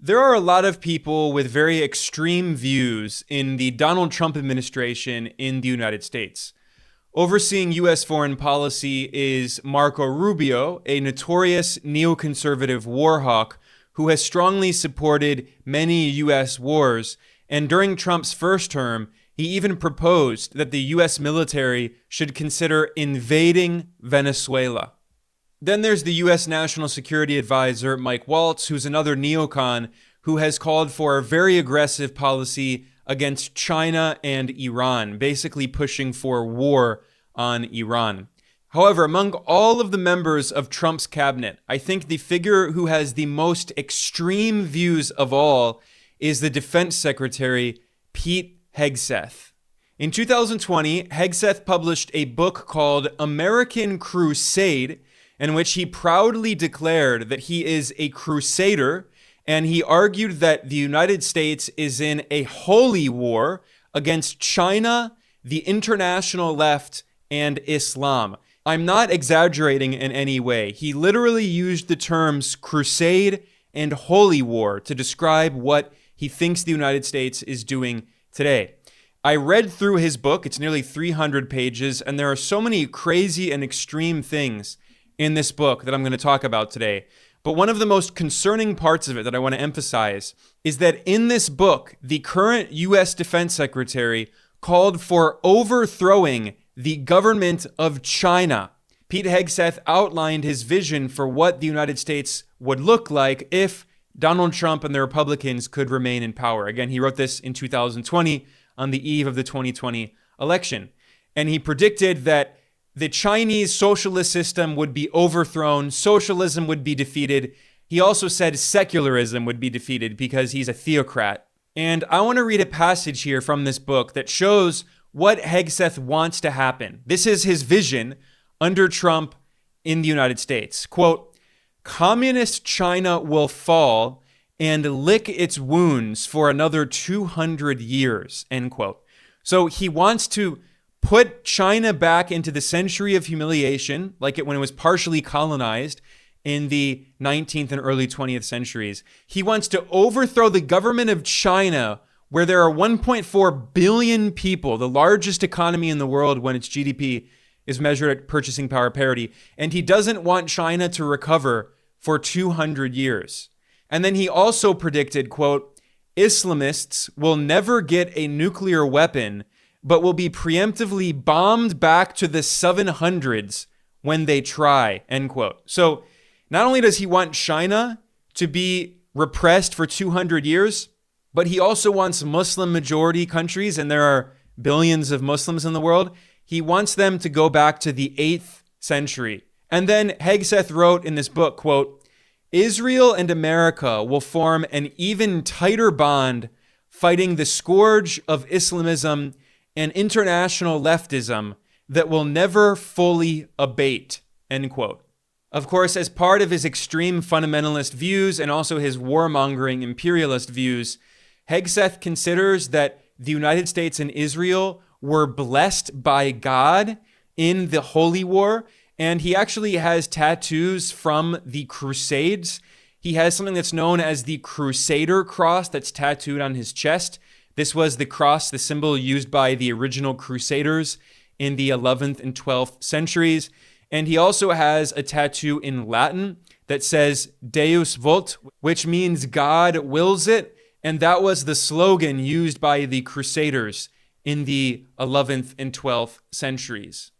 There are a lot of people with very extreme views in the Donald Trump administration in the United States. Overseeing U.S. foreign policy is Marco Rubio, a notorious neoconservative war hawk who has strongly supported many U.S. wars, and during Trump's first term, he even proposed that the U.S. military should consider invading Venezuela. Then there's the U.S. National Security Advisor, Mike Waltz, who's another neocon who has called for a very aggressive policy against China and Iran, basically pushing for war on Iran. However, among all of the members of Trump's cabinet, I think the figure who has the most extreme views of all is the Defense Secretary, Pete Hegseth. In 2020, Hegseth published a book called American Crusade, in which he proudly declared that he is a crusader, and he argued that the United States is in a holy war against China, the international left, and Islam. I'm not exaggerating in any way. He literally used the terms crusade and holy war to describe what he thinks the United States is doing today. I read through his book. It's nearly 300 pages, and there are so many crazy and extreme things in this book that I'm going to talk about today. But one of the most concerning parts of it that I want to emphasize is that in this book, the current U.S. Defense Secretary called for overthrowing the government of China. Pete Hegseth outlined his vision for what the United States would look like if Donald Trump and the Republicans could remain in power. Again, he wrote this in 2020 on the eve of the 2020 election. And he predicted that the Chinese socialist system would be overthrown, socialism would be defeated. He also said secularism would be defeated because he's a theocrat. And I want to read a passage here from this book that shows what Hegseth wants to happen. This is his vision under Trump in the United States. Quote, "Communist China will fall and lick its wounds for another 200 years, end quote. So he wants to put China back into the century of humiliation, like when it was partially colonized in the 19th and early 20th centuries. He wants to overthrow the government of China, where there are 1.4 billion people, the largest economy in the world when its GDP is measured at purchasing power parity. And he doesn't want China to recover for 200 years. And then he also predicted, quote, "Islamists will never get a nuclear weapon, but will be preemptively bombed back to the 700s when they try," end quote. So not only does he want China to be repressed for 200 years, but he also wants Muslim majority countries, and there are billions of Muslims in the world. He wants them to go back to the 8th century. And then Hegseth wrote in this book, quote, "Israel and America will form an even tighter bond, fighting the scourge of Islamism and international leftism that will never fully abate," end quote. Of course, as part of his extreme fundamentalist views and also his warmongering imperialist views, Hegseth considers that the United States and Israel were blessed by God in the Holy War, and he actually has tattoos from the Crusades. He has something that's known as the Crusader cross that's tattooed on his chest. This was the cross, the symbol used by the original Crusaders in the 11th and 12th centuries. And he also has a tattoo in Latin that says Deus vult, which means God wills it. And that was the slogan used by the Crusaders in the 11th and 12th centuries.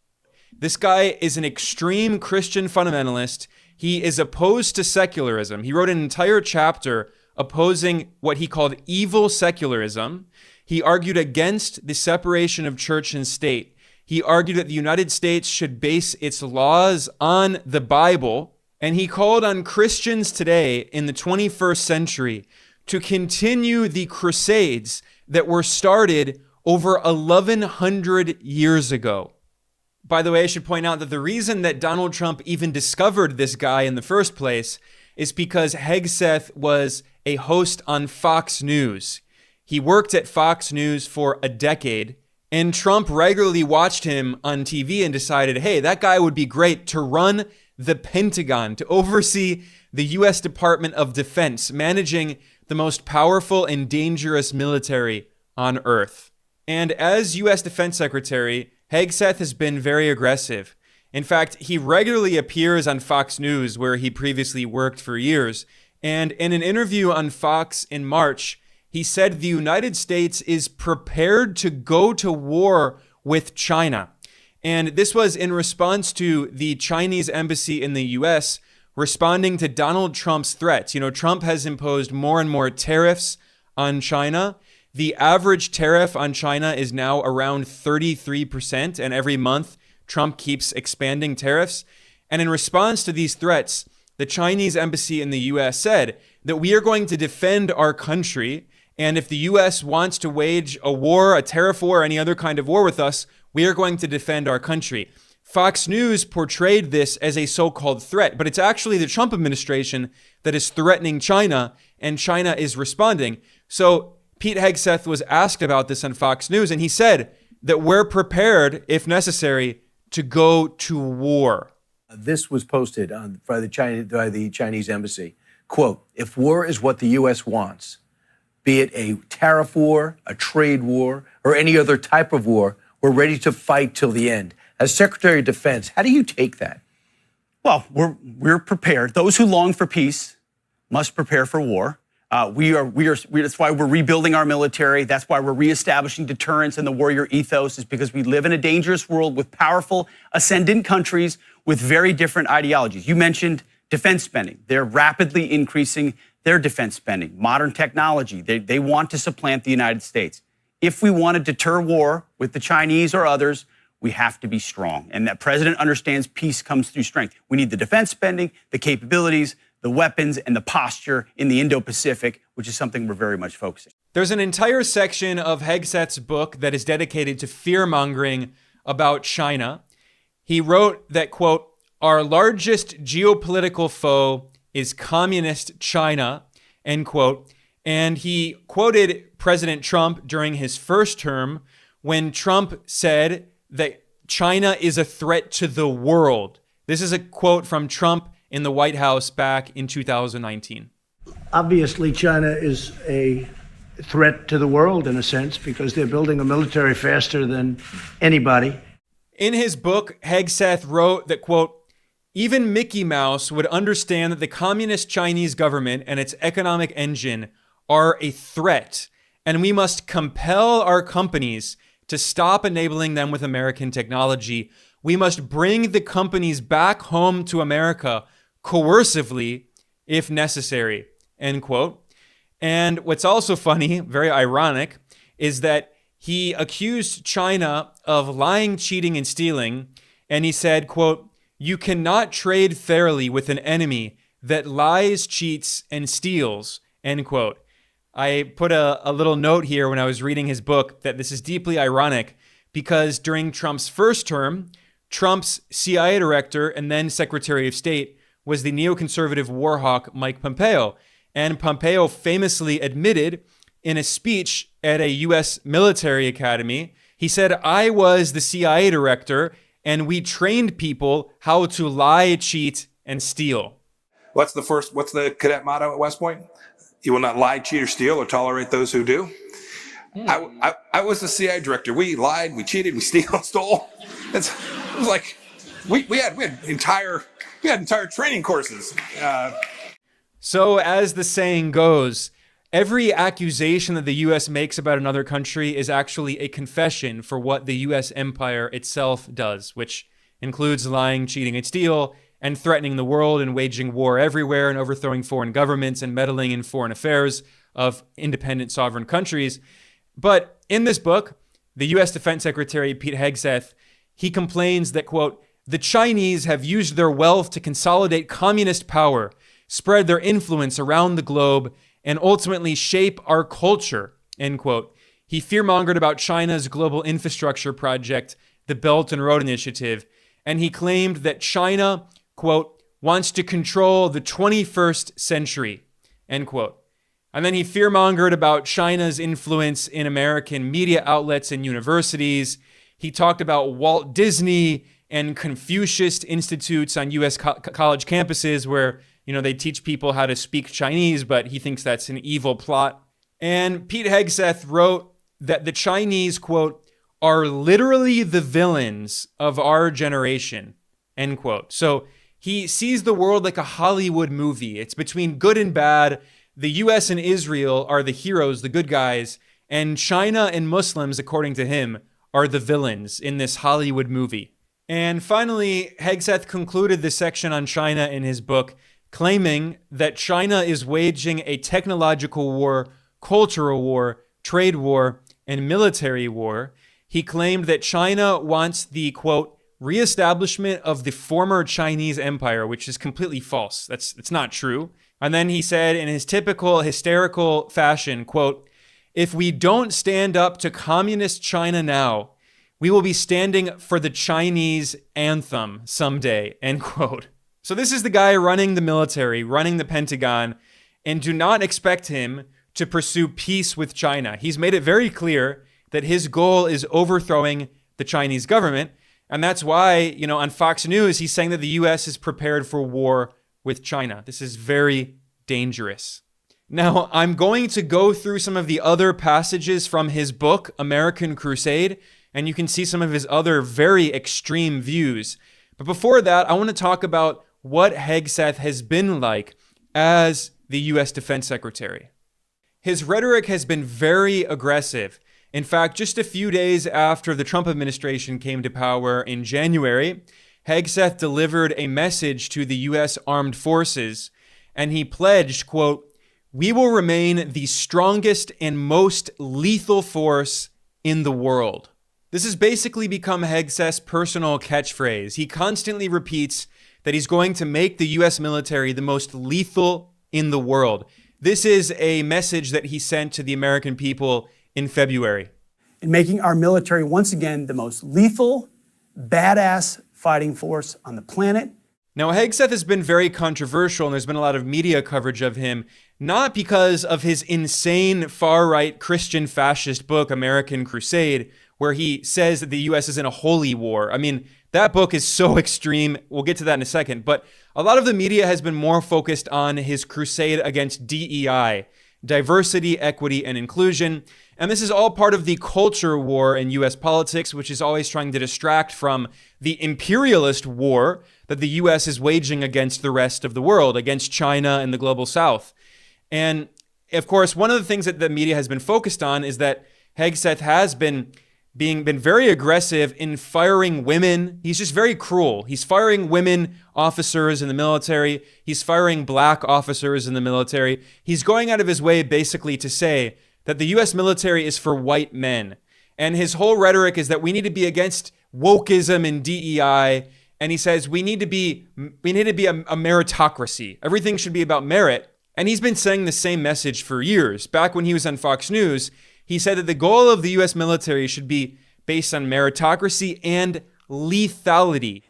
This guy is an extreme Christian fundamentalist. He is opposed to secularism. He wrote an entire chapter opposing what he called evil secularism. He argued against the separation of church and state. He argued that the United States should base its laws on the Bible. And he called on Christians today in the 21st century to continue the Crusades that were started over 1,100 years ago. By the way, I should point out that the reason that Donald Trump even discovered this guy in the first place is because Hegseth was a host on Fox News. He worked at Fox News for a decade, and Trump regularly watched him on TV and decided, hey, that guy would be great to run the Pentagon, to oversee the U.S. Department of Defense, managing the most powerful and dangerous military on Earth. And as U.S. Defense Secretary, Hegseth has been very aggressive. In fact, he regularly appears on Fox News, where he previously worked for years. And in an interview on Fox in March, he said the United States is prepared to go to war with China. And this was in response to the Chinese embassy in the U.S. responding to Donald Trump's threats. You know, Trump has imposed more and more tariffs on China. The average tariff on China is now around 33%, and every month Trump keeps expanding tariffs. And in response to these threats, the Chinese embassy in the U.S. said that we are going to defend our country, and if the U.S. wants to wage a war, a tariff war, any other kind of war with us, we are going to defend our country. Fox News portrayed this as a so-called threat, but it's actually the Trump administration that is threatening China, and China is responding. So Pete Hegseth was asked about this on Fox News, and he said that we're prepared, if necessary, to go to war. This was posted by the Chinese embassy. Quote, if war is what the U.S. wants, be it a tariff war, a trade war, or any other type of war, we're ready to fight till the end. As Secretary of Defense, how do you take that? Well, we're prepared. Those who long for peace must prepare for war. That's why we're rebuilding our military. That's why we're reestablishing deterrence and the warrior ethos, is because we live in a dangerous world with powerful ascendant countries with very different ideologies. You mentioned defense spending. They're rapidly increasing their defense spending. Modern technology, they want to supplant the United States. If we want to deter war with the Chinese or others, we have to be strong. And that president understands peace comes through strength. We need the defense spending, the capabilities, the weapons, and the posture in the Indo-Pacific, which is something we're very much focusing. There's an entire section of Hegseth's book that is dedicated to fear-mongering about China. He wrote that, quote, our largest geopolitical foe is communist China, end quote. And he quoted President Trump during his first term when Trump said that China is a threat to the world. This is a quote from Trump in the White House back in 2019. Obviously, China is a threat to the world in a sense because they're building a military faster than anybody. In his book, Hegseth wrote that, quote, even Mickey Mouse would understand that the communist Chinese government and its economic engine are a threat, and we must compel our companies to stop enabling them with American technology. We must bring the companies back home to America coercively if necessary, end quote. And what's also funny, very ironic, is that he accused China of lying, cheating, and stealing. And he said, quote, you cannot trade fairly with an enemy that lies, cheats, and steals, end quote. I put a little note here when I was reading his book that this is deeply ironic because during Trump's first term, Trump's CIA director and then Secretary of State was the neoconservative war hawk Mike Pompeo. And Pompeo famously admitted in a speech at a U.S. military academy, he said, I was the CIA director and we trained people how to lie, cheat, and steal. What's the cadet motto at West Point? You will not lie, cheat, or steal, or tolerate those who do. I was the CIA director. We lied, we cheated, we stole. It was like we had entire training courses. So as the saying goes, every accusation that the U.S. makes about another country is actually a confession for what the U.S. empire itself does, which includes lying, cheating, and steal, and threatening the world and waging war everywhere and overthrowing foreign governments and meddling in foreign affairs of independent sovereign countries. But in this book, the U.S. Defense Secretary, Pete Hegseth, he complains that, quote, the Chinese have used their wealth to consolidate communist power, spread their influence around the globe, and ultimately shape our culture, end quote. He fearmongered about China's global infrastructure project, the Belt and Road Initiative, and he claimed that China, quote, wants to control the 21st century, end quote. And then he fearmongered about China's influence in American media outlets and universities. He talked about Walt Disney and Confucius institutes on U.S. college campuses where They teach people how to speak Chinese, but he thinks that's an evil plot. And Pete Hegseth wrote that the Chinese, quote, are literally the villains of our generation, end quote. So he sees the world like a Hollywood movie. It's between good and bad. The US and Israel are the heroes, the good guys, and China and Muslims, according to him, are the villains in this Hollywood movie. And finally, Hegseth concluded this section on China in his book, claiming that China is waging a technological war, cultural war, trade war, and military war. He claimed that China wants the, quote, reestablishment of the former Chinese empire, which is completely false. It's not true. And then he said in his typical hysterical fashion, quote, if we don't stand up to communist China now, we will be standing for the Chinese anthem someday, end quote. So this is the guy running the military, running the Pentagon, and do not expect him to pursue peace with China. He's made it very clear that his goal is overthrowing the Chinese government. And that's why, on Fox News, he's saying that the US is prepared for war with China. This is very dangerous. Now, I'm going to go through some of the other passages from his book, American Crusade, and you can see some of his other very extreme views. But before that, I want to talk about what Hegseth has been like as the US Defense Secretary. His rhetoric has been very aggressive. In fact, just a few days after the Trump administration came to power in January, Hegseth delivered a message to the US Armed Forces, and he pledged, quote, we will remain the strongest and most lethal force in the world. This has basically become Hegseth's personal catchphrase. He constantly repeats that he's going to make the US military the most lethal in the world. This is a message that he sent to the American people in February. In making our military once again the most lethal, badass fighting force on the planet. Now, Hegseth has been very controversial, and there's been a lot of media coverage of him, not because of his insane far-right Christian fascist book, American Crusade, where he says that the U.S. is in a holy war. I mean, that book is so extreme. We'll get to that in a second. But a lot of the media has been more focused on his crusade against DEI, diversity, equity, and inclusion. And this is all part of the culture war in U.S. politics, which is always trying to distract from the imperialist war that the U.S. is waging against the rest of the world, against China and the global South. And of course, one of the things that the media has been focused on is that Hegseth has been very aggressive in firing women. He's just very cruel. He's firing women officers in the military. He's firing black officers in the military. He's going out of his way basically to say that the U.S. military is for white men. And his whole rhetoric is that we need to be against wokeism and DEI. And he says we need to be a meritocracy. Everything should be about merit. And he's been saying the same message for years. Back when he was on Fox News, he said that the goal of the U.S. military should be based on meritocracy and lethality.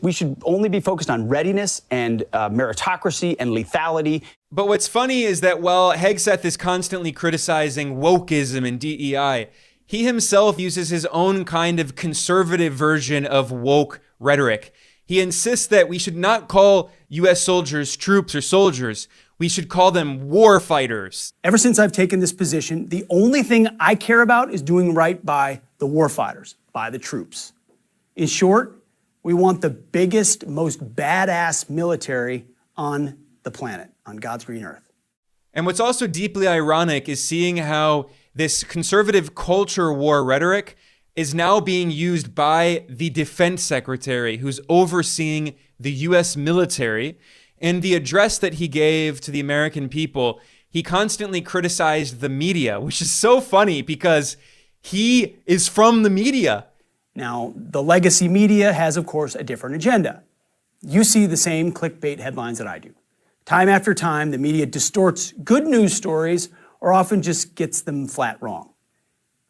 We should only be focused on readiness and meritocracy and lethality. But what's funny is that while Hegseth is constantly criticizing wokeism and DEI, he himself uses his own kind of conservative version of woke rhetoric. He insists that we should not call U.S. soldiers troops or soldiers. We should call them war fighters. Ever since I've taken this position, the only thing I care about is doing right by the war fighters, by the troops. In short, we want the biggest, most badass military on the planet, on God's green earth. And what's also deeply ironic is seeing how this conservative culture war rhetoric is now being used by the defense secretary who's overseeing the U.S. military. In the address that he gave to the American people, he constantly criticized the media, which is so funny because he is from the media. Now, the legacy media has, of course, a different agenda. You see the same clickbait headlines that I do. Time after time, the media distorts good news stories or often just gets them flat wrong.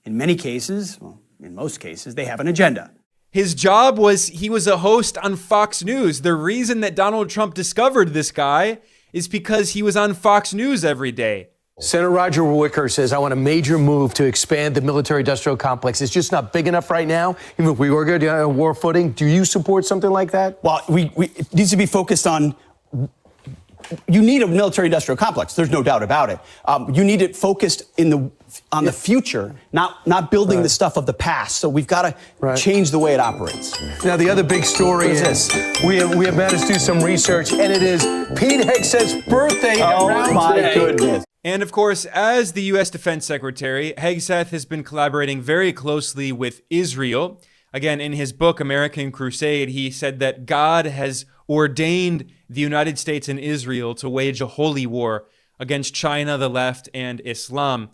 In many cases, well, in most cases, they have an agenda. His job was, he was a host on Fox News. The reason that Donald Trump discovered this guy is because he was on Fox News every day. Senator Roger Wicker says, I want a major move to expand the military-industrial complex. It's just not big enough right now. Even if we were going on a war footing, do you support something like that? Well, it needs to be focused on you need a military-industrial complex. There's no doubt about it. You need it focused on the future, not building the stuff of the past. So we've got to change the way it operates. Now, the other big story is we have managed to do some research, and it is Pete Hegseth's birthday around my today. goodness. And of course, as the U.S. Defense Secretary, Hegseth has been collaborating very closely with Israel. Again, in his book, American Crusade, he said that God has ordained the United States and Israel to wage a holy war against China, the left, and Islam.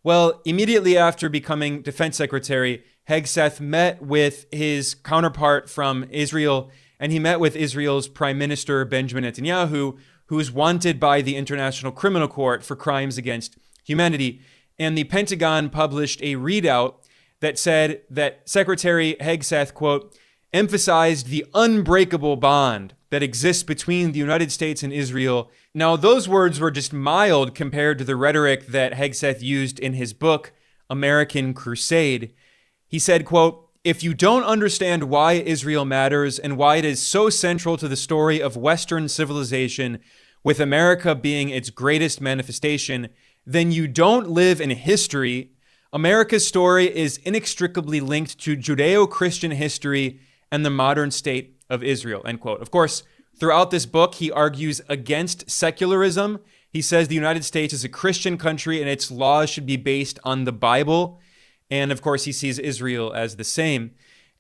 Well, immediately after becoming Defense Secretary, Hegseth met with his counterpart from Israel, and he met with Israel's Prime Minister Benjamin Netanyahu, who is wanted by the International Criminal Court for crimes against humanity. And the Pentagon published a readout that said that Secretary Hegseth, quote, emphasized the unbreakable bond that exists between the United States and Israel. Now, those words were just mild compared to the rhetoric that Hegseth used in his book, American Crusade. He said, quote, if you don't understand why Israel matters and why it is so central to the story of Western civilization, with America being its greatest manifestation, then you don't live in history. America's story is inextricably linked to Judeo-Christian history and the modern state of Israel, end quote. Of course, throughout this book, he argues against secularism. He says the United States is a Christian country and its laws should be based on the Bible. And of course, he sees Israel as the same.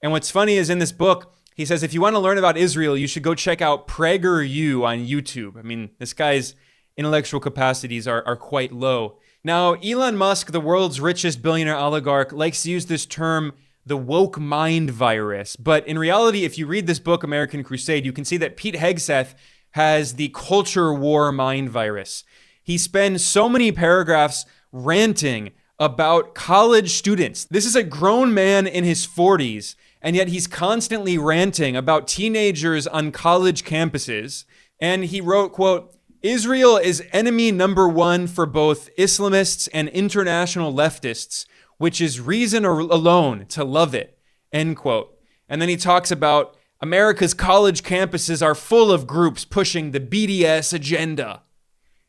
And what's funny is in this book, he says, if you want to learn about Israel, you should go check out PragerU on YouTube. I mean, this guy's intellectual capacities are quite low. Now, Elon Musk, the world's richest billionaire oligarch, likes to use this term, the woke mind virus. But in reality, if you read this book, American Crusade, you can see that Pete Hegseth has the culture war mind virus. He spends so many paragraphs ranting about college students. This is a grown man in his 40s, and yet he's constantly ranting about teenagers on college campuses. And he wrote, quote, Israel is enemy number one for both Islamists and international leftists, which is reason alone to love it, end quote. And then he talks about America's college campuses are full of groups pushing the BDS agenda.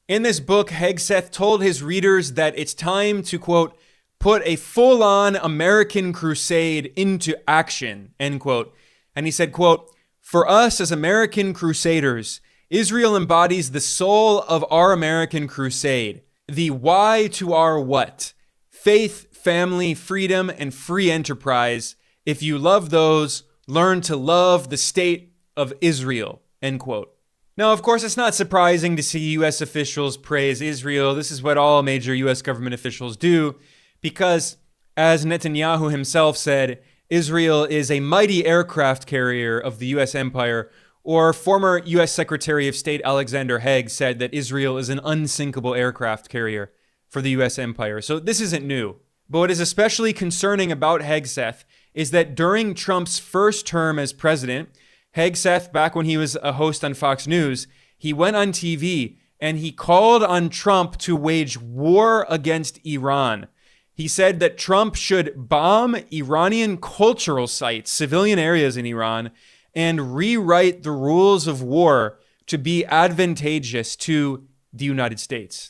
In this book, Hegseth told his readers that it's time to, quote, put a full-on American crusade into action, end quote. And he said, quote, for us as American crusaders, Israel embodies the soul of our American crusade, the why to our what, faith, family, freedom, and free enterprise. If you love those, learn to love the state of Israel, end quote. Now, of course, it's not surprising to see U.S. officials praise Israel. This is what all major U.S. government officials do, because, as Netanyahu himself said, Israel is a mighty aircraft carrier of the U.S. empire, or former U.S. Secretary of State Alexander Haig said that Israel is an unsinkable aircraft carrier for the U.S. empire. So this isn't new. But what is especially concerning about Hegseth is that during Trump's first term as president, Hegseth, back when he was a host on Fox News, he went on TV and he called on Trump to wage war against Iran. He said that Trump should bomb Iranian cultural sites, civilian areas in Iran, and rewrite the rules of war to be advantageous to the United States.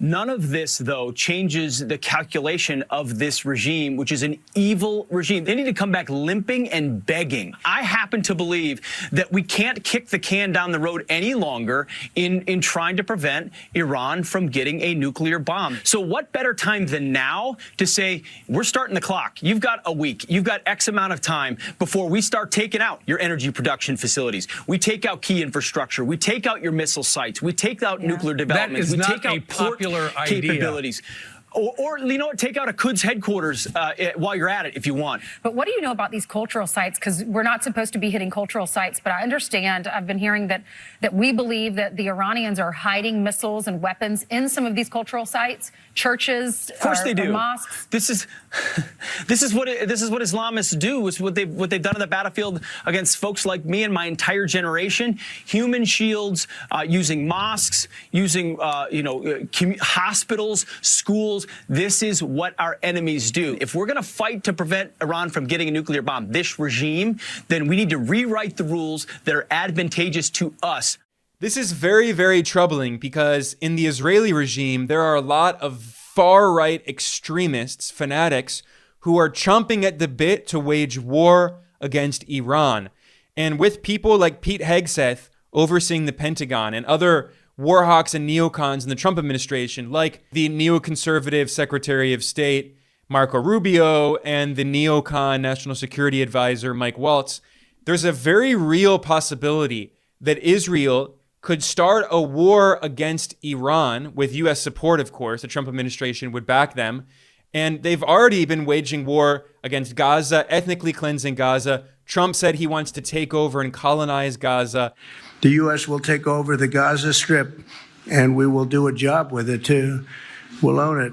None of this, though, changes the calculation of this regime, which is an evil regime. They need to come back limping and begging. I happen to believe that we can't kick the can down the road any longer in trying to prevent Iran from getting a nuclear bomb. So what better time than now to say, we're starting the clock. You've got a week. You've got X amount of time before we start taking out your energy production facilities. We take out key infrastructure. We take out your missile sites. We take out nuclear developments. That is we not take out a popular capabilities. Or, you know what, take out a Quds headquarters while you're at it if you want. But what do you know about these cultural sites? Because we're not supposed to be hitting cultural sites, but I understand, I've been hearing that we believe that the Iranians are hiding missiles and weapons in some of these cultural sites, churches, of course they do. Mosques. This is what Islamists do. Is what they've done on the battlefield against folks like me and my entire generation. Human shields, using mosques, using hospitals, schools. This is what our enemies do. If we're going to fight to prevent Iran from getting a nuclear bomb, this regime, then we need to rewrite the rules that are advantageous to us. This is very, very troubling because in the Israeli regime, there are a lot of far-right extremists, fanatics, who are chomping at the bit to wage war against Iran. And with people like Pete Hegseth overseeing the Pentagon and other war hawks and neocons in the Trump administration, like the neoconservative Secretary of State Marco Rubio and the neocon National Security Advisor Mike Waltz, there's a very real possibility that Israel could start a war against Iran with U.S. support, of course. The Trump administration would back them. And they've already been waging war against Gaza, ethnically cleansing Gaza. Trump said he wants to take over and colonize Gaza. The U.S. will take over the Gaza Strip, and we will do a job with it, too. We'll own it.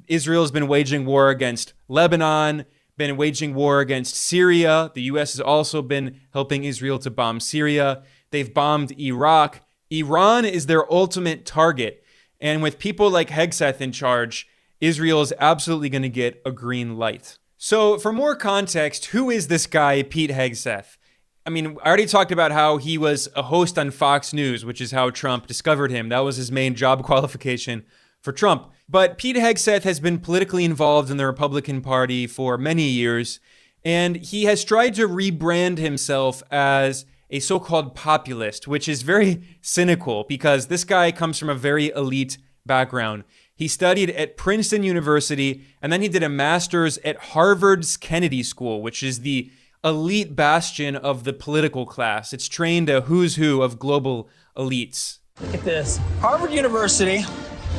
Israel's been waging war against Lebanon, been waging war against Syria. The U.S. has also been helping Israel to bomb Syria. They've bombed Iraq. Iran is their ultimate target. And with people like Hegseth in charge, Israel is absolutely going to get a green light. So for more context, who is this guy, Pete Hegseth? I mean, I already talked about how he was a host on Fox News, which is how Trump discovered him. That was his main job qualification for Trump. But Pete Hegseth has been politically involved in the Republican Party for many years, and he has tried to rebrand himself as a so-called populist, which is very cynical because this guy comes from a very elite background. He studied at Princeton University, and then he did a master's at Harvard's Kennedy School, which is the elite bastion of the political class. It's trained a who's who of global elites. Look at this. Harvard University.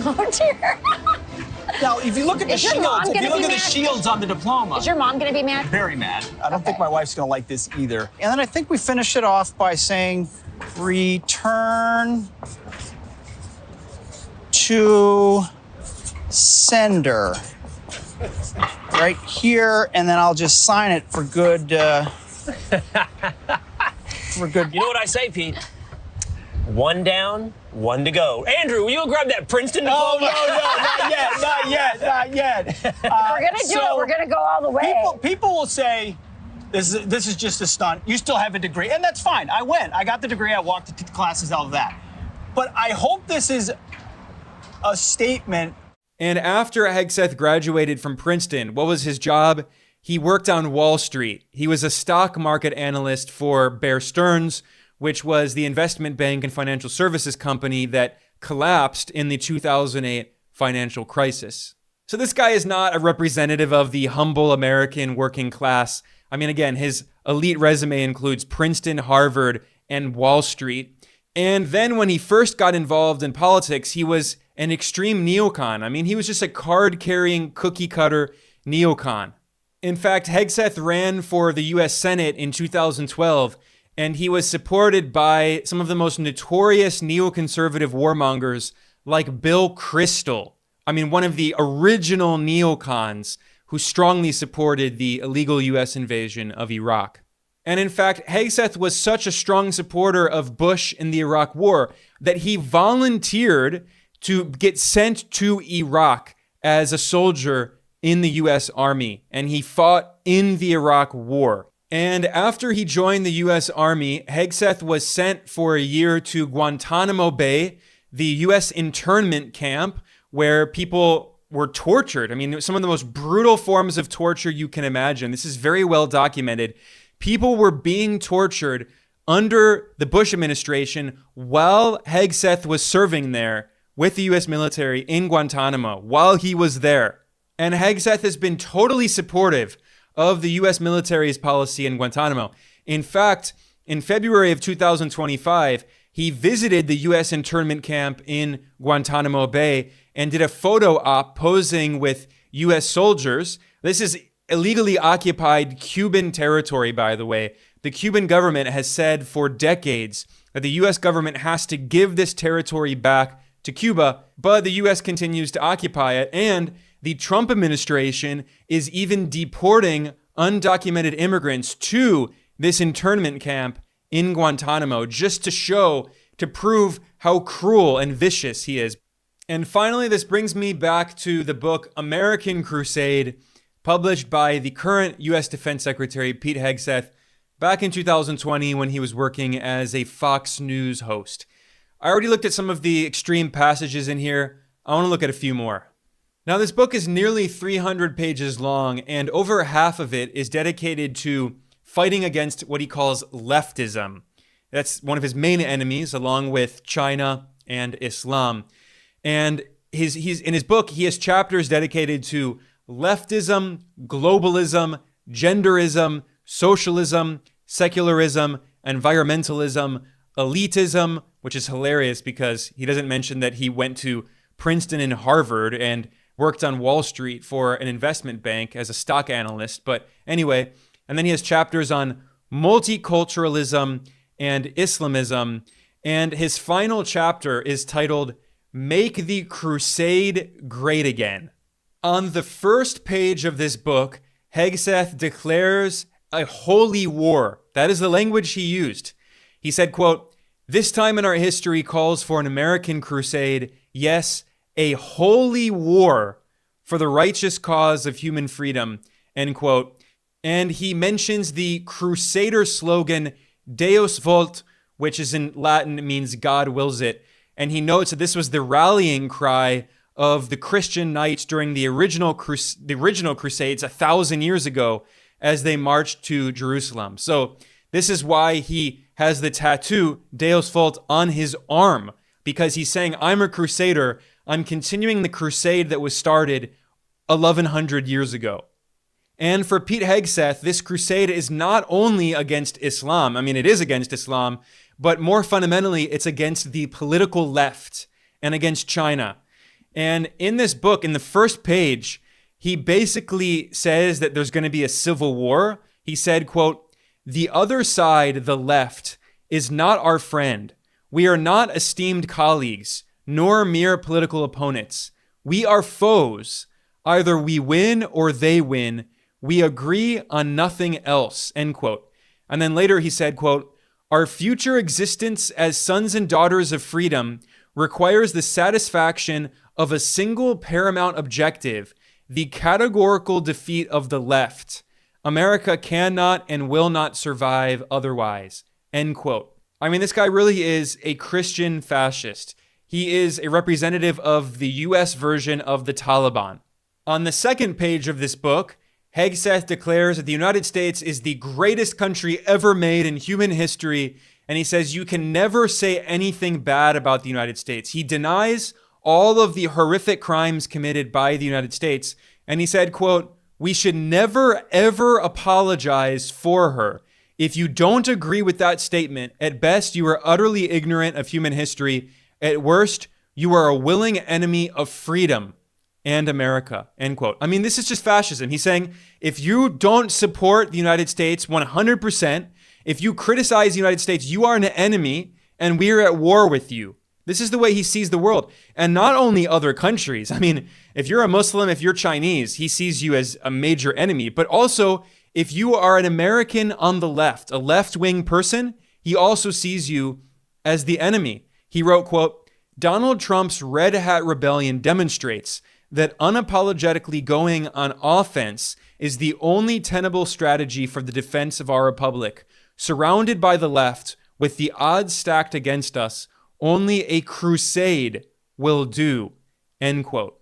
Oh, dear. Now, if you look at the shields, shields on the diploma. Is your mom going to be mad? Very mad. I don't think my wife's going to like this either. And then I think we finish it off by saying, return to sender. Right here, and then I'll just sign it for good, for good. You know what I say, Pete? One down, one to go. Andrew, will you grab that Princeton diploma? Oh, no, not yet. If we're going to do it, we're going to go all the way. People will say, this is just a stunt. You still have a degree, and that's fine. I went. I got the degree. I walked the classes, all of that. But I hope this is a statement. And after Hegseth graduated from Princeton, what was his job? He worked on Wall Street. He was a stock market analyst for Bear Stearns, which was the investment bank and financial services company that collapsed in the 2008 financial crisis. So this guy is not a representative of the humble American working class. I mean, again, his elite resume includes Princeton, Harvard, and Wall Street. And then when he first got involved in politics, he was an extreme neocon. I mean, he was just a card-carrying, cookie-cutter neocon. In fact, Hegseth ran for the U.S. Senate in 2012, and he was supported by some of the most notorious neoconservative warmongers like Bill Kristol. I mean, one of the original neocons who strongly supported the illegal U.S. invasion of Iraq. And in fact, Hegseth was such a strong supporter of Bush in the Iraq War that he volunteered to get sent to Iraq as a soldier in the U.S. Army, and he fought in the Iraq War. And after he joined the U.S. Army, Hegseth was sent for a year to Guantanamo Bay, the U.S. internment camp where people were tortured. I mean, some of the most brutal forms of torture you can imagine. This is very well documented. People were being tortured under the Bush administration while Hegseth was serving there with the U.S. military in Guantanamo while he was there. And Hegseth has been totally supportive of the U.S. military's policy in Guantanamo. In fact, in February of 2025, he visited the U.S. internment camp in Guantanamo Bay and did a photo op posing with U.S. soldiers. This is illegally occupied Cuban territory, by the way. The Cuban government has said for decades that the U.S. government has to give this territory back to Cuba, but the U.S. continues to occupy it, and the Trump administration is even deporting undocumented immigrants to this internment camp in Guantanamo just to prove how cruel and vicious he is. And finally, this brings me back to the book American Crusade, published by the current U.S. Defense Secretary Pete Hegseth back in 2020 when he was working as a Fox News host. I already looked at some of the extreme passages in here. I want to look at a few more. Now, this book is nearly 300 pages long, and over half of it is dedicated to fighting against what he calls leftism. That's one of his main enemies, along with China and Islam. And he's in his book, he has chapters dedicated to leftism, globalism, genderism, socialism, secularism, environmentalism, elitism, which is hilarious because he doesn't mention that he went to Princeton and Harvard and worked on Wall Street for an investment bank as a stock analyst. But anyway, and then he has chapters on multiculturalism and Islamism. And his final chapter is titled, Make the Crusade Great Again. On the first page of this book, Hegseth declares a holy war. That is the language he used. He said, quote, "This time in our history calls for an American crusade. Yes, a holy war for the righteous cause of human freedom," end quote. And he mentions the Crusader slogan, Deus vult, which is in Latin, means God wills it. And he notes that this was the rallying cry of the Christian knights during the original Crusades 1,000 years ago as they marched to Jerusalem. So this is why he has the tattoo, Deus vult, on his arm, because he's saying, I'm a crusader. I'm continuing the crusade that was started 1,100 years ago. And for Pete Hegseth, this crusade is not only against Islam. I mean, it is against Islam, but more fundamentally, it's against the political left and against China. And in this book, in the first page, he basically says that there's going to be a civil war. He said, quote, "The other side, the left, is not our friend. We are not esteemed colleagues, nor mere political opponents. We are foes. Either we win or they win. We agree on nothing else," end quote. And then later he said, quote, "Our future existence as sons and daughters of freedom requires the satisfaction of a single paramount objective, the categorical defeat of the left. America cannot and will not survive otherwise," end quote. I mean, this guy really is a Christian fascist. He is a representative of the US version of the Taliban. On the second page of this book, Hegseth declares that the United States is the greatest country ever made in human history, and he says you can never say anything bad about the United States. He denies all of the horrific crimes committed by the United States, and he said, quote, "We should never, ever apologize for her. If you don't agree with that statement, at best you are utterly ignorant of human history. At worst, you are a willing enemy of freedom and America," end quote. I mean, this is just fascism. He's saying, if you don't support the United States 100%, if you criticize the United States, you are an enemy and we are at war with you. This is the way he sees the world. And not only other countries. I mean, if you're a Muslim, if you're Chinese, he sees you as a major enemy. But also, if you are an American on the left, a left-wing person, he also sees you as the enemy. He wrote, quote, "Donald Trump's Red Hat Rebellion demonstrates that unapologetically going on offense is the only tenable strategy for the defense of our republic. Surrounded by the left, with the odds stacked against us, only a crusade will do," end quote.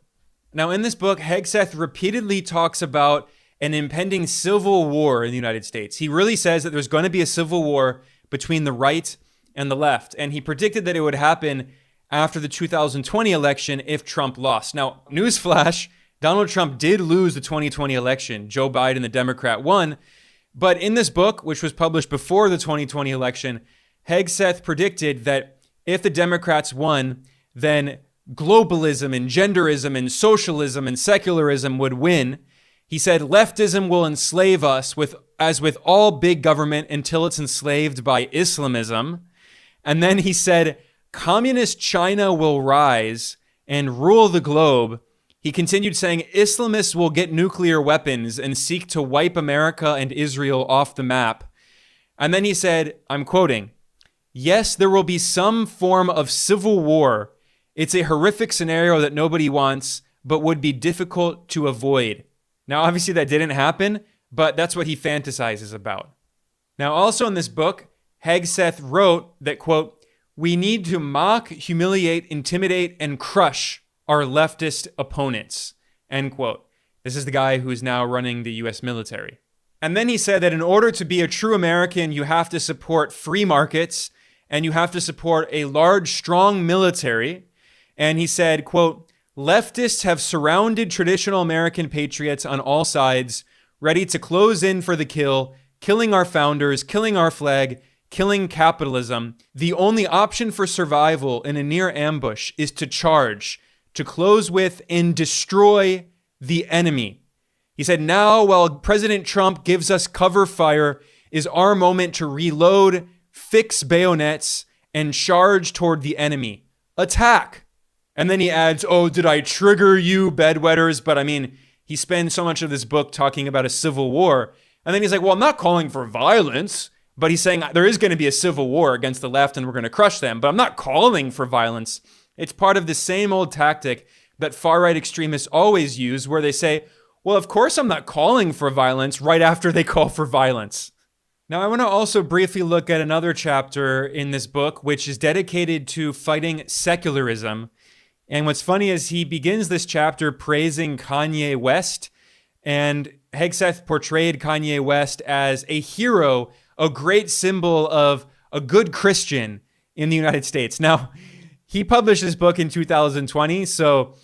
Now, in this book, Hegseth repeatedly talks about an impending civil war in the United States. He really says that there's going to be a civil war between the right and the left, and he predicted that it would happen after the 2020 election if Trump lost. Now, newsflash, Donald Trump did lose the 2020 election. Joe Biden, the Democrat, won. But in this book, which was published before the 2020 election, Hegseth predicted that if the Democrats won, then globalism and genderism and socialism and secularism would win. He said leftism will enslave us as with all big government until it's enslaved by Islamism. And then he said communist China will rise and rule the globe. He continued saying Islamists will get nuclear weapons and seek to wipe America and Israel off the map. And then he said, I'm quoting, "Yes, there will be some form of civil war. It's a horrific scenario that nobody wants, but would be difficult to avoid." Now, obviously that didn't happen, but that's what he fantasizes about. Now, also in this book, Hegseth wrote that, quote, we need to mock, humiliate, intimidate, and crush our leftist opponents, end quote. This is the guy who is now running the US military. And then he said that in order to be a true American, you have to support free markets and you have to support a large, strong military. And he said, quote, leftists have surrounded traditional American patriots on all sides, ready to close in for the kill, killing our founders, killing our flag, killing capitalism. The only option for survival in a near ambush is to charge, to close with and destroy the enemy. He said, now, while President Trump gives us cover fire, is our moment to reload, fix bayonets, and charge toward the enemy. Attack. And then he adds, oh, did I trigger you, bedwetters? But I mean, he spends so much of this book talking about a civil war. And then he's like, well, I'm not calling for violence, but he's saying there is going to be a civil war against the left and we're going to crush them. But I'm not calling for violence. It's part of the same old tactic that far-right extremists always use, where they say, well, of course I'm not calling for violence, right after they call for violence. Now, I want to also briefly look at another chapter in this book, which is dedicated to fighting secularism. And what's funny is he begins this chapter praising Kanye West, and Hegseth portrayed Kanye West as a hero, a great symbol of a good Christian in the United States. Now, he published this book in 2020, so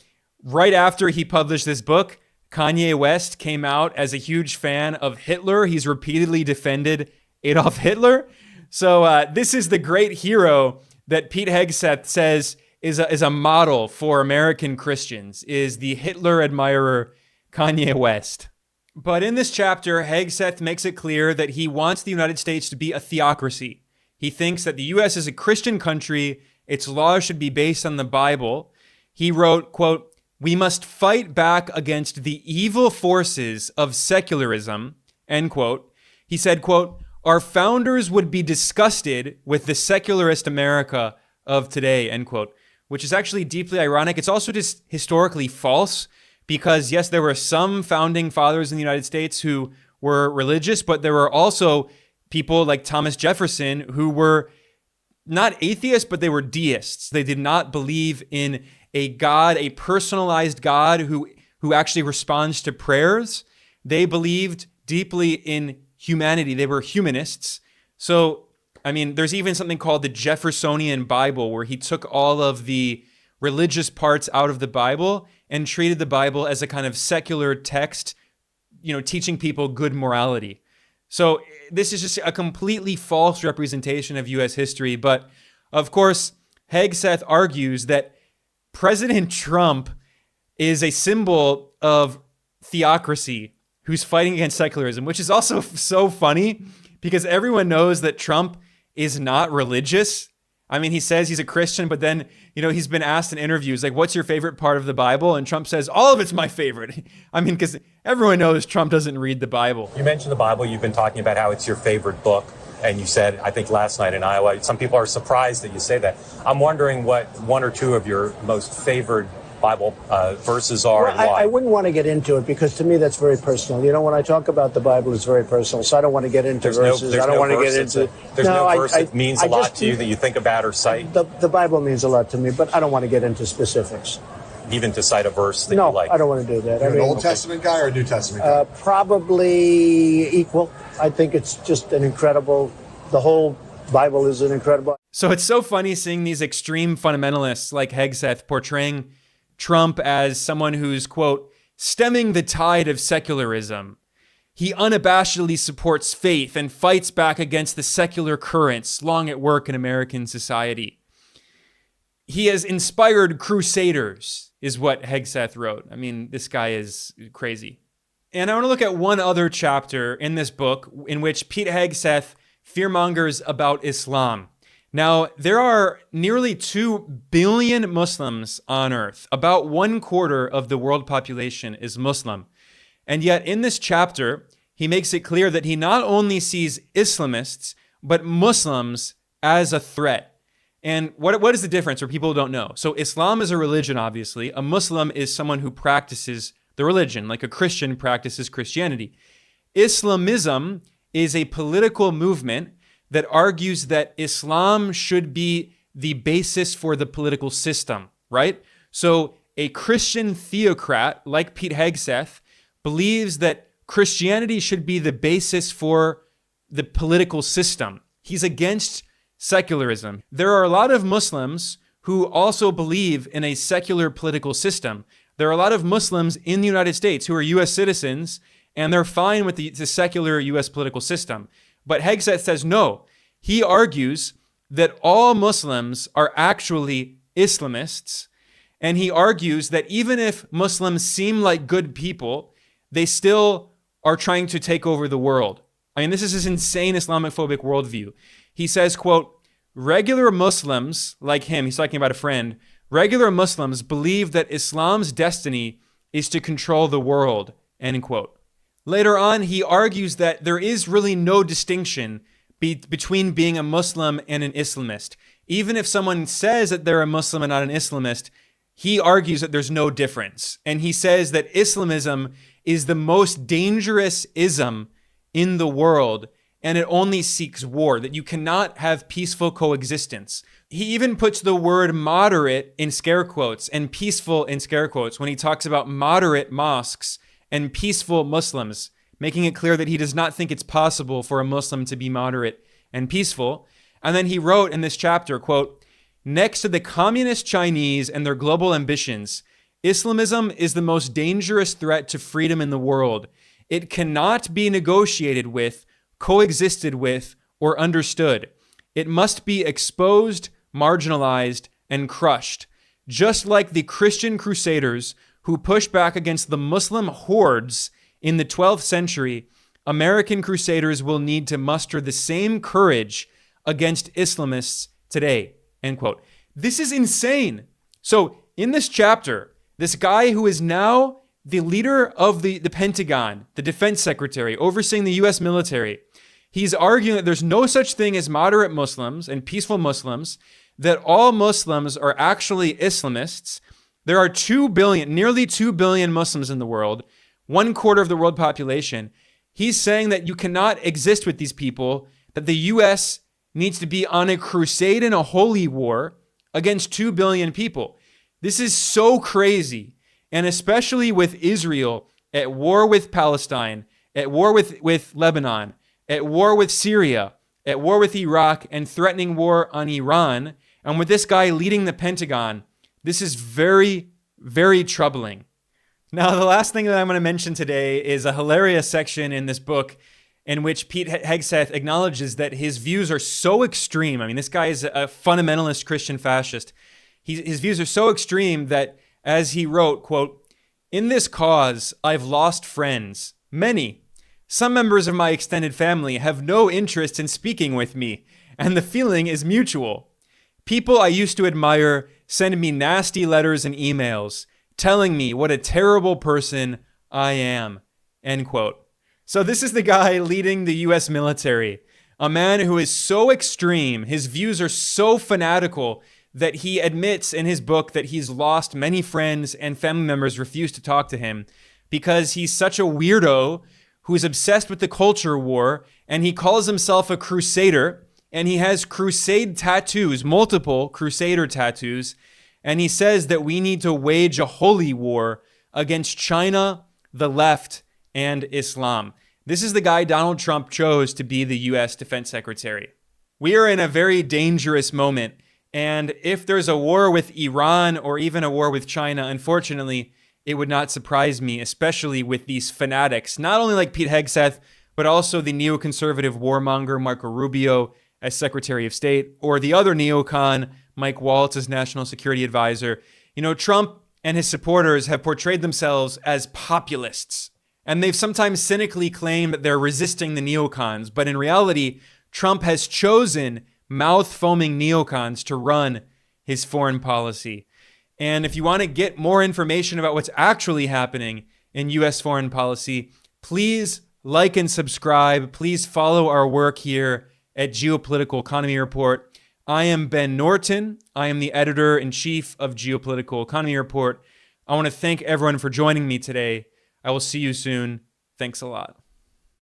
right after he published this book, Kanye West came out as a huge fan of Hitler. He's repeatedly defended Adolf Hitler. So this is the great hero that Pete Hegseth says is a model for American Christians, is the Hitler admirer Kanye West. But in this chapter, Hegseth makes it clear that he wants the United States to be a theocracy. He thinks that the U.S. is a Christian country. Its laws should be based on the Bible. He wrote, quote, we must fight back against the evil forces of secularism, end quote. He said, quote, our founders would be disgusted with the secularist America of today, end quote, which is actually deeply ironic. It's also just historically false because, yes, there were some founding fathers in the United States who were religious, but there were also people like Thomas Jefferson who were not atheists, but they were deists. They did not believe in a God, a personalized God who actually responds to prayers. They believed deeply in humanity. They were humanists. So, I mean, there's even something called the Jeffersonian Bible, where he took all of the religious parts out of the Bible and treated the Bible as a kind of secular text, teaching people good morality. So this is just a completely false representation of U.S. history. But of course, Hegseth argues that President Trump is a symbol of theocracy who's fighting against secularism, which is also so funny because everyone knows that Trump is not religious. I mean, he says he's a Christian, but then, he's been asked in interviews, like, what's your favorite part of the Bible? And Trump says, all of it's my favorite. I mean, because everyone knows Trump doesn't read the Bible. You mentioned the Bible. You've been talking about how it's your favorite book. And you said, I think last night in Iowa, some people are surprised that you say that. I'm wondering what one or two of your most favorite Bible verses are and why. I wouldn't want to get into it because to me that's very personal. When I talk about the Bible, it's very personal. So I don't want to get into verses. I don't want to get into. There's no verse that means a lot to you that you think about or cite. The Bible means a lot to me, but I don't want to get into specifics. Even to cite a verse that you like? No, I don't want to do that. You're an Old Testament guy or a New Testament guy? Probably equal. I think it's just an incredible. The whole Bible is an incredible. So it's so funny seeing these extreme fundamentalists like Hegseth portraying Trump as someone who's, quote, stemming the tide of secularism. He unabashedly supports faith and fights back against the secular currents long at work in American society. He has inspired crusaders, is what Hegseth wrote. I mean, this guy is crazy. And I want to look at one other chapter in this book in which Pete Hegseth fearmongers about Islam. Now, there are nearly 2 billion Muslims on earth. About 1/4 of the world population is Muslim. And yet in this chapter, he makes it clear that he not only sees Islamists, but Muslims as a threat. And what is the difference for people who don't know? So Islam is a religion, obviously. A Muslim is someone who practices the religion, like a Christian practices Christianity. Islamism is a political movement that argues that Islam should be the basis for the political system, right? So a Christian theocrat like Pete Hegseth believes that Christianity should be the basis for the political system. He's against secularism. There are a lot of Muslims who also believe in a secular political system. There are a lot of Muslims in the United States who are U.S. citizens, and they're fine with the secular U.S. political system. But Hegseth says no. He argues that all Muslims are actually Islamists, and he argues that even if Muslims seem like good people, they still are trying to take over the world. I mean, this is his insane Islamophobic worldview. He says, quote, regular Muslims like him, he's talking about a friend, regular Muslims believe that Islam's destiny is to control the world, end quote. Later on, he argues that there is really no distinction between being a Muslim and an Islamist. Even if someone says that they're a Muslim and not an Islamist, he argues that there's no difference. And he says that Islamism is the most dangerous ism in the world, and it only seeks war, that you cannot have peaceful coexistence. He even puts the word moderate in scare quotes and peaceful in scare quotes when he talks about moderate mosques and peaceful Muslims, making it clear that he does not think it's possible for a Muslim to be moderate and peaceful. And then he wrote in this chapter, quote, next to the communist Chinese and their global ambitions, Islamism is the most dangerous threat to freedom in the world. It cannot be negotiated with, coexisted with, or understood. It must be exposed, marginalized, and crushed. Just like the Christian crusaders who pushed back against the Muslim hordes in the 12th century, American crusaders will need to muster the same courage against Islamists today, end quote. This is insane. So in this chapter, this guy who is now the leader of the Pentagon, the defense secretary, overseeing the U.S. military, he's arguing that there's no such thing as moderate Muslims and peaceful Muslims, that all Muslims are actually Islamists. There are 2 billion, nearly 2 billion Muslims in the world, 1/4 of the world population. He's saying that you cannot exist with these people, that the U.S. needs to be on a crusade and a holy war against 2 billion people. This is so crazy. And especially with Israel at war with Palestine, at war with Lebanon, at war with Syria, at war with Iraq, and threatening war on Iran, and with this guy leading the Pentagon, this is very, very troubling. Now, the last thing that I'm going to mention today is a hilarious section in this book in which Pete Hegseth acknowledges that his views are so extreme. I mean, this guy is a fundamentalist Christian fascist. His views are so extreme that, as he wrote, quote, in this cause, I've lost friends, many. Some members of my extended family have no interest in speaking with me, and the feeling is mutual. People I used to admire send me nasty letters and emails telling me what a terrible person I am, end quote. So this is the guy leading the U.S. military, a man who is so extreme, his views are so fanatical that he admits in his book that he's lost many friends and family members refuse to talk to him because he's such a weirdo who's obsessed with the culture war, and he calls himself a crusader, and he has crusade tattoos, multiple crusader tattoos, and he says that we need to wage a holy war against China, the left, and Islam. This is the guy Donald Trump chose to be the U.S. Defense Secretary. We are in a very dangerous moment. And if there's a war with Iran or even a war with China, unfortunately, it would not surprise me, especially with these fanatics, not only like Pete Hegseth, but also the neoconservative warmonger Marco Rubio as Secretary of State, or the other neocon, Mike Waltz, as National Security Advisor. You know, Trump and his supporters have portrayed themselves as populists, and they've sometimes cynically claimed that they're resisting the neocons, but in reality, Trump has chosen mouth-foaming neocons to run his foreign policy. And if you want to get more information about what's actually happening in U.S. foreign policy, please like and subscribe. Please follow our work here at Geopolitical Economy Report. I am Ben Norton. I am the editor-in-chief of Geopolitical Economy Report. I want to thank everyone for joining me today. I will see you soon. Thanks a lot.